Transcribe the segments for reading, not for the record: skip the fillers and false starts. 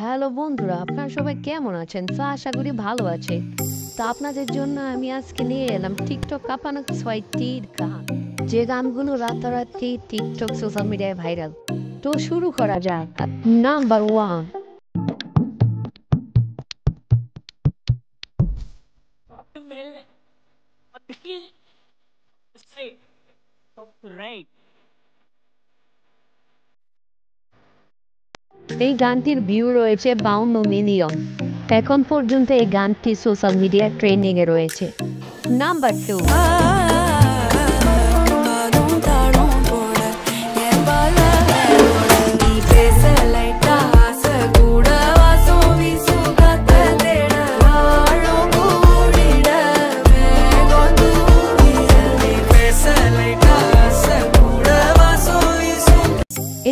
Hello বন্ধুরা, আপনারা সবাই কেমন আছেন? তো আশা করি ভালো আছে। তো আপনাদের জন্য আমি আজকে নিয়ে এলাম টিকটক কাঁপানো ছয়টির গান, যে গানগুলো রাতারাতি টিকটক সোশ্যাল মিডিয়ায় ভাইরাল। তো শুরু করা যাক। নাম্বার 1। এই গানটির ভিউ রয়েছে 52 মিলিয়ন। এখন পর্যন্ত এই গানটি সোশ্যাল মিডিয়া ট্রেন্ডিং এ রয়েছে। নাম্বার 2।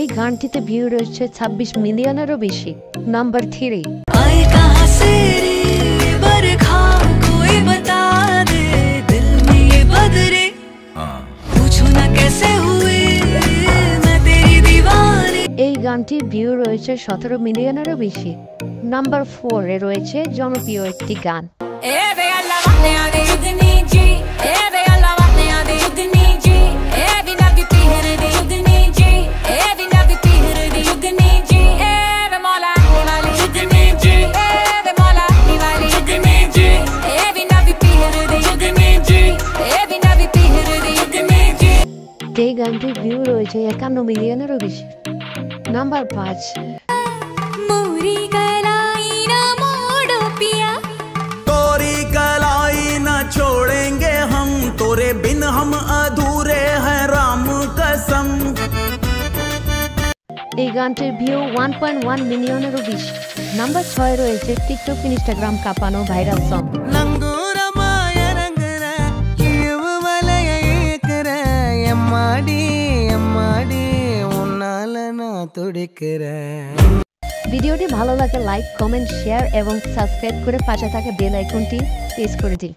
এই গানটিতে ভিউ রয়েছে 26 মিলিয়নেরও বেশি। নাম্বার 3। এই গানটির ভিউ রয়েছে 17 মিলিয়নেরও বেশি। নাম্বার 4 এ রয়েছে জনপ্রিয় একটি গান। এই গানটির ভিউ রয়েছে 51 মিলিয়নেরও বেশি। নাম্বার 5। तोरी कलाई न छोड़ेंगे हम, तोरे बिन हम अधूरे हैं राम कसम। এই গানটির ভিউ 1.1 মিলিয়নেরও বেশি। নাম্বার 6 রয়েছে টিকটক ইনস্টাগ্রাম কাঁপানো ভাইরাল সং। ভিডিওটি ভালো লাগলে লাইক, কমেন্ট, শেয়ার এবং সাবস্ক্রাইব করে পাশে থাকা বেল আইকনটি প্রেস করে দিন।